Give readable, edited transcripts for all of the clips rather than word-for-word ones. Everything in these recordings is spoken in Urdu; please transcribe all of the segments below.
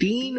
3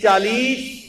40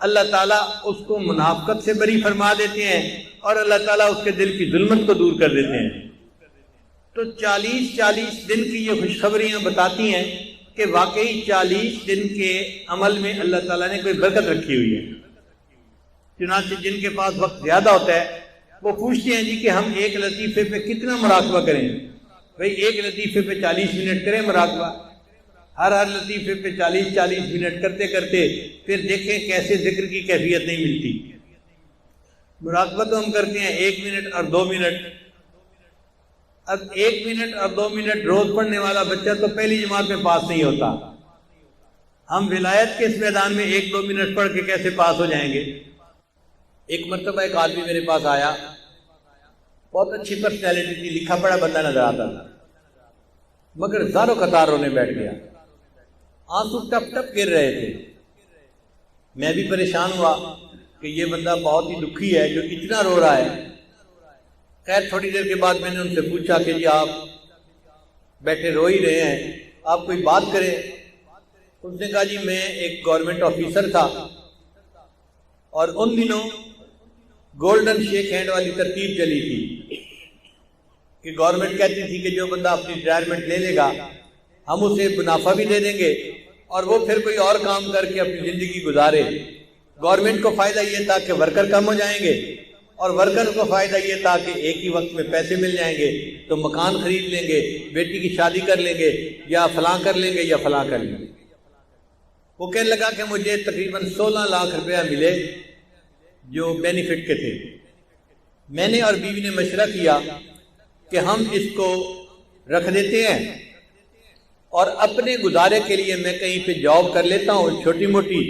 اللہ تعالیٰ اس کو منافقت سے بری فرما دیتے ہیں اور اللہ تعالیٰ اس کے دل کی ظلمت کو دور کر دیتے ہیں۔ تو 40 دن کی یہ خوشخبریاں بتاتی ہیں کہ واقعی 40 دن کے عمل میں اللہ تعالیٰ نے کوئی برکت رکھی ہوئی ہے۔ چنانچہ جن کے پاس وقت زیادہ ہوتا ہے وہ پوچھتے ہیں جی کہ ہم ایک لطیفے پہ کتنا مراقبہ کریں؟ بھئی ایک لطیفے پہ 40 منٹ کریں مراقبہ، ہر لطیفے پہ 40 منٹ کرتے کرتے پھر دیکھیں کیسے ذکر کی کیفیت نہیں ملتی۔ مراقبہ تو ہم کرتے ہیں 1 منٹ اور 2 منٹ۔ اب 1 منٹ اور 2 منٹ روز پڑھنے والا بچہ تو پہلی جماعت میں پاس نہیں ہوتا، ہم ولایت کے اس میدان میں 1-2 منٹ پڑھ کے کیسے پاس ہو جائیں گے؟ ایک مرتبہ ایک آدمی میرے پاس آیا، بہت اچھی پرسنالٹی تھی، لکھا پڑھا بندہ نظر آتا تھا، مگر زاروں قطار رونے بیٹھ گیا، آنسو ٹپ ٹپ گر رہے تھے۔ میں بھی پریشان ہوا کہ یہ بندہ بہت ہی دکھی ہے جو اتنا رو رہا ہے۔ خیر تھوڑی دیر کے بعد میں نے ان سے پوچھا کہ جی آپ بیٹھے رو ہی رہے ہیں، آپ کوئی بات کریں۔ اس نے کہا جی میں ایک گورنمنٹ آفیسر تھا اور ان دنوں گولڈن شیک ہینڈ والی ترتیب چلی تھی کہ گورنمنٹ کہتی تھی کہ جو بندہ اپنی ریٹائرمنٹ لے لے گا ہم اسے منافع بھی دے دیں گے اور وہ پھر کوئی اور کام کر کے اپنی زندگی گزارے۔ گورنمنٹ کو فائدہ یہ تھا کہ ورکر کم ہو جائیں گے اور ورکر کو فائدہ یہ تھا کہ ایک ہی وقت میں پیسے مل جائیں گے، تو مکان خرید لیں گے، بیٹی کی شادی کر لیں گے، یا فلاں کر لیں گے یا فلاں کر لیں گے۔ وہ کہنے لگا کہ مجھے تقریباً 16 لاکھ روپیہ ملے جو بینیفٹ کے تھے۔ میں نے اور بیوی نے مشورہ کیا کہ ہم اس کو رکھ دیتے ہیں اور اپنے گزارے کے لیے میں کہیں پہ جاب کر لیتا ہوں چھوٹی موٹی،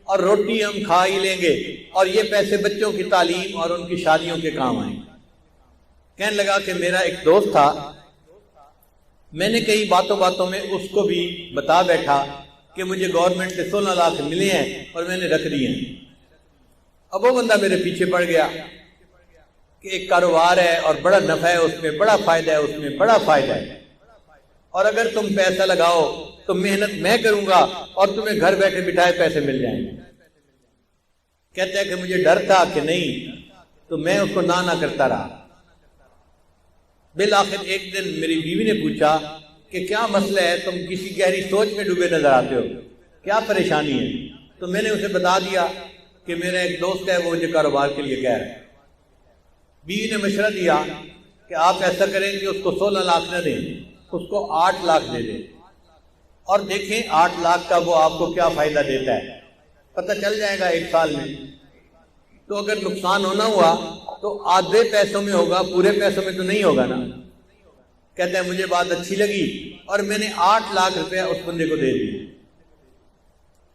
اور روٹی ہم کھا ہی لیں گے اور یہ پیسے بچوں کی تعلیم اور ان کی شادیوں کے کام آئیں۔ کہنے لگا کہ میرا ایک دوست تھا، میں نے کئی باتوں باتوں میں اس کو بھی بتا بیٹھا کہ مجھے گورنمنٹ سے 16 لاکھ ملے ہیں اور میں نے رکھ دیے ہیں۔ اب وہ بندہ میرے پیچھے پڑ گیا کہ ایک کاروبار ہے اور بڑا نفع ہے، اس میں بڑا فائدہ ہے، اس میں بڑا فائدہ ہے، اور اگر تم پیسہ لگاؤ تو محنت میں کروں گا اور تمہیں گھر بیٹھے بٹھائے پیسے مل جائیں گے۔ کہتا ہے کہ مجھے ڈر تھا کہ نہیں، تو میں اس کو نہ کرتا رہا۔ بالآخر ایک دن میری بیوی نے پوچھا کہ کیا مسئلہ ہے، تم کسی گہری سوچ میں ڈوبے نظر آتے ہو، کیا پریشانی ہے؟ تو میں نے اسے بتا دیا کہ میرا ایک دوست ہے وہ مجھے کاروبار کے لیے کہہ رہا ہے۔ بیوی نے مشورہ دیا کہ آپ ایسا کریں کہ اس کو 16 لاکھ نہ دیں، اس کو 8 لاکھ دے دیں اور دیکھیں 8 لاکھ کا وہ آپ کو کیا فائدہ دیتا ہے، پتہ چل جائے گا 1 سال میں۔ تو اگر نقصان ہونا ہوا تو آدھے پیسوں میں ہوگا، پورے پیسوں میں تو نہیں ہوگا نا۔ کہتے ہیں مجھے بات اچھی لگی اور میں نے 8 لاکھ روپے اس بندے کو دے دیے۔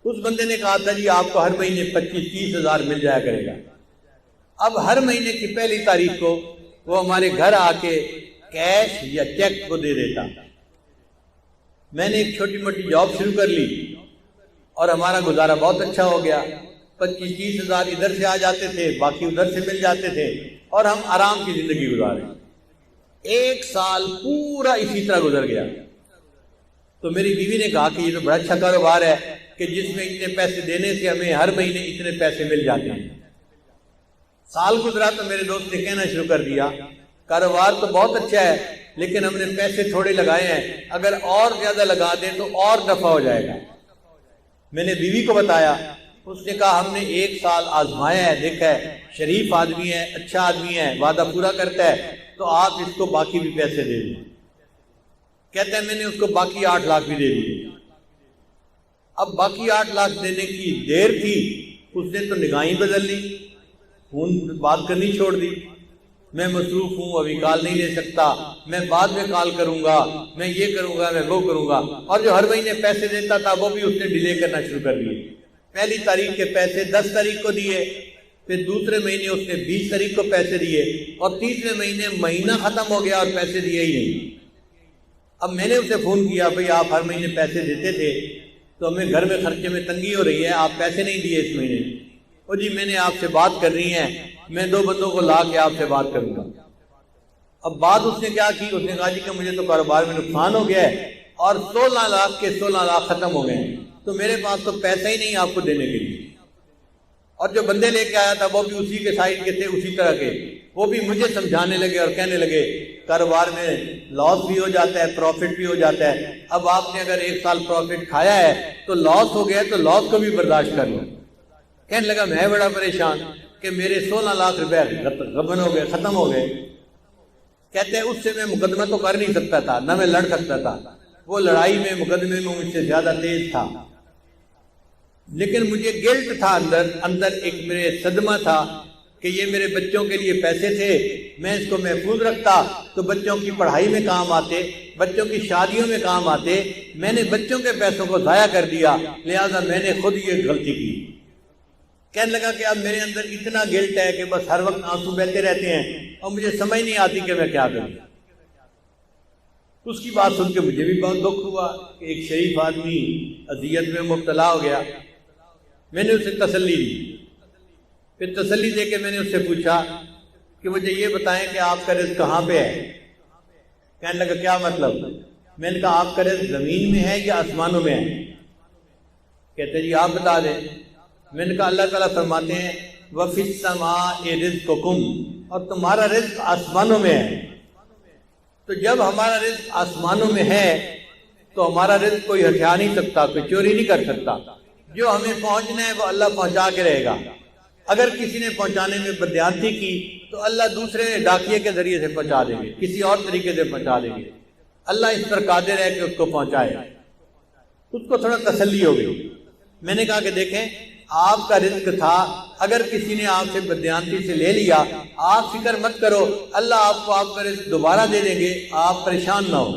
اس بندے نے کہا تھا جی آپ کو ہر مہینے 25-30 ہزار مل جایا کرے گا۔ اب ہر مہینے کی پہلی تاریخ کو وہ ہمارے گھر آ کے کیش یا چیک کو دے دیتا۔ میں نے ایک چھوٹی موٹی جاب شروع کر لی اور ہمارا گزارا بہت اچھا ہو گیا۔ 25-30 ہزار ادھر سے آ جاتے تھے، باقی ادھر سے مل جاتے تھے اور ہم آرام کی زندگی گزارے۔ 1 سال پورا اسی طرح گزر گیا۔ تو میری بیوی نے کہا کہ یہ تو بڑا اچھا کاروبار ہے کہ جس میں اتنے پیسے دینے سے ہمیں ہر مہینے اتنے پیسے مل جاتے ہیں۔ سال گزرا تو میرے دوست نے کہنا شروع کر دیا کاروبار تو بہت اچھا ہے لیکن ہم نے پیسے تھوڑے لگائے ہیں، اگر اور زیادہ لگا دیں تو اور نفع ہو جائے گا۔ میں نے بیوی کو بتایا، اس نے کہا ہم نے 1 سال آزمایا ہے، دیکھا ہے شریف آدمی ہے، اچھا آدمی ہے، وعدہ پورا کرتا ہے، تو آپ اس کو باقی بھی پیسے دے دیں۔ کہتے ہیں میں نے اس کو باقی 8 لاکھ بھی دے دیے۔ اب باقی 8 لاکھ دینے کی دیر تھی، اس نے تو نگاہیں بدل لی، فون بات کرنی چھوڑ دی۔ میں مصروف ہوں، ابھی کال نہیں لے سکتا، میں بعد میں کال کروں گا، میں یہ کروں گا، میں وہ کروں گا، اور جو ہر مہینے پیسے دیتا تھا وہ بھی اس نے ڈیلے کرنا شروع کر دیے۔ پہلی تاریخ کے پیسے 10 تاریخ کو دیے، پھر دوسرے مہینے اس نے 20 تاریخ کو پیسے دیے، اور تیسرے مہینے مہینہ ختم ہو گیا اور پیسے دیے ہی نہیں۔ اب میں نے اسے فون کیا، بھئی آپ ہر مہینے پیسے دیتے تھے تو ہمیں گھر میں خرچے میں تنگی ہو رہی ہے، آپ پیسے نہیں دیے اس مہینے۔ او جی میں نے آپ سے بات کرنی ہے، میں 2 بندوں کو لا کے آپ سے بات کروں گا۔ اب بات اس نے کیا کی، اس نے کہا جی کہ مجھے تو کاروبار میں نقصان ہو گیا ہے اور 16 لاکھ کے 16 لاکھ ختم ہو گئے ہیں، تو میرے پاس تو پیسہ ہی نہیں آپ کو دینے کے لیے۔ اور جو بندے لے کے آیا تھا وہ بھی اسی کے سائز کے تھے، اسی طرح کے، وہ بھی مجھے سمجھانے لگے اور کہنے لگے کاروبار میں لاس بھی ہو جاتا ہے، پروفٹ بھی ہو جاتا ہے، اب آپ نے اگر 1 سال پروفٹ کھایا ہے تو لاس ہو گیا تو لاس کو بھی برداشت کر لو۔ کہنے لگا میں بڑا پریشان کہ میرے 16 لاکھ روپے غبن ہو گئے، ختم ہو گئے۔ کہتے ہیں اس سے میں مقدمہ تو کر نہیں سکتا تھا، نہ میں لڑ سکتا تھا، وہ لڑائی میں مقدمے میں مجھ سے زیادہ تیز تھا، لیکن مجھے گلٹ تھا اندر ایک میرے صدمہ تھا کہ یہ میرے بچوں کے لیے پیسے تھے، میں اس کو محفوظ رکھتا تو بچوں کی پڑھائی میں کام آتے، بچوں کی شادیوں میں کام آتے، میں نے بچوں کے پیسوں کو ضائع کر دیا، لہذا میں نے خود یہ غلطی کی۔ کہنے لگا کہ اب میرے اندر اتنا گلٹ ہے کہ بس ہر وقت آنسو بہتے رہتے ہیں اور مجھے سمجھ نہیں آتی کہ میں کیا کروں۔ اس کی بات سن کے مجھے بھی بہت دکھ ہوا کہ ایک شریف آدمی اذیت میں مبتلا ہو گیا۔ میں نے اسے تسلی دی، پھر تسلی دے کے میں نے اس سے پوچھا کہ مجھے یہ بتائیں کہ آپ کا رزق کہاں پہ ہے؟ کہنے لگا کیا مطلب؟ میں نے کہا آپ کا رزق زمین میں ہے یا آسمانوں میں ہے؟ کہتے جی آپ بتا دیں۔ میں نے کہا اللہ تعالیٰ فرماتے ہیں وَفِي السَّمَاءِ رِزْقُكُمْ، اور تمہارا رزق آسمانوں میں ہے۔ تو جب ہمارا رزق آسمانوں میں ہے تو ہمارا رزق کوئی ہٹھا نہیں سکتا، کوئی چوری نہیں کر سکتا، جو ہمیں پہنچنا ہے وہ اللہ پہنچا کے رہے گا۔ اگر کسی نے پہنچانے میں بددیانتی کی تو اللہ دوسرے ڈاکیے کے ذریعے سے پہنچا دیں گے، کسی اور طریقے سے پہنچا دیں گے، اللہ اس پر قادر ہے کہ اس کو پہنچائے۔ اس کو تھوڑا تسلی ہو گئی۔ میں نے کہا کہ دیکھیں آپ کا رزق تھا، اگر کسی نے آپ سے بددیانتی سے لے لیا آپ فکر مت کرو، اللہ آپ کو آپ کا رزق دوبارہ دے دیں گے، آپ پریشان نہ ہو۔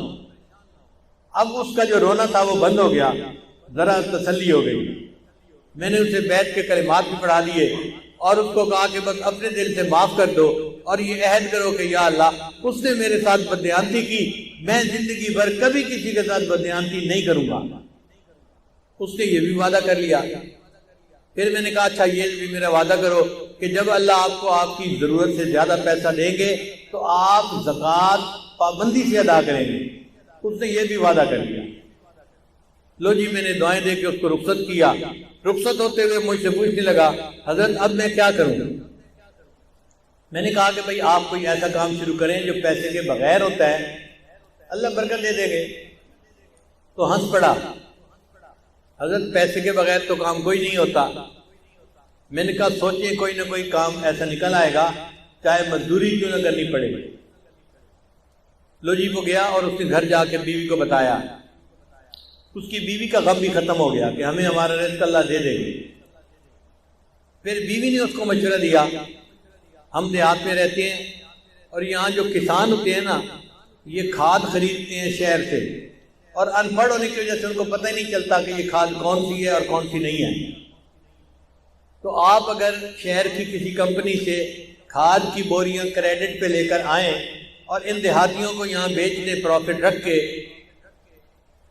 اب اس کا جو رونا تھا وہ بند ہو گیا، ذرا تسلی ہو گئی۔ میں نے اسے بیت کے کلمات بھی پڑھا دیے اور اس کو کہا کہ بس اپنے دل سے معاف کر دو اور یہ عہد کرو کہ یا اللہ اس نے میرے ساتھ بددیانتی کی، میں زندگی بھر کبھی کسی کے ساتھ بددیانتی نہیں کروں گا۔ اس نے یہ بھی وعدہ کر لیا۔ پھر میں نے کہا اچھا یہ بھی میرا وعدہ کرو کہ جب اللہ آپ کو آپ کی ضرورت سے زیادہ پیسہ دیں گے تو آپ زکوٰۃ پابندی سے ادا کریں گے۔ اس نے یہ بھی وعدہ کر لیا۔ لو جی میں نے دعائیں دے کے اس کو رخصت کیا۔ رخصت ہوتے ہوئے مجھ سے پوچھنے لگا حضرت اب میں کیا کروں؟ میں نے کہا کہ بھئی آپ کوئی ایسا کام شروع کریں جو پیسے کے بغیر ہوتا ہے، اللہ برکت دے دیں گے۔ تو ہنس پڑا، حضرت پیسے کے بغیر تو کام کوئی نہیں ہوتا۔ میں نے کہا سوچیں کوئی نہ کوئی کام ایسا نکل آئے گا چاہے مزدوری کیوں نہ کرنی پڑے۔ لو جی وہ گیا اور اس نے گھر جا کے بیوی کو بتایا۔ اس کی بیوی کا غم بھی ختم ہو گیا کہ ہمیں ہمارا رزق اللہ دے دے گے۔ پھر بیوی نے اس کو مشورہ دیا، ہم دیہات میں رہتے ہیں اور یہاں جو کسان ہوتے ہیں نا یہ کھاد خریدتے ہیں شہر سے، اور ان پڑھ ہونے کی وجہ سے ان کو پتہ ہی نہیں چلتا کہ یہ کھاد کون سی ہے اور کون سی نہیں ہے۔ تو آپ اگر شہر کی کسی کمپنی سے کھاد کی بوریاں کریڈٹ پہ لے کر آئیں اور ان دیہاتیوں کو یہاں بیچ دیں پروفٹ رکھ کے،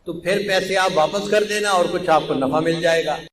تو پھر پیسے آپ واپس کر دینا اور کچھ آپ کو نفع مل جائے گا۔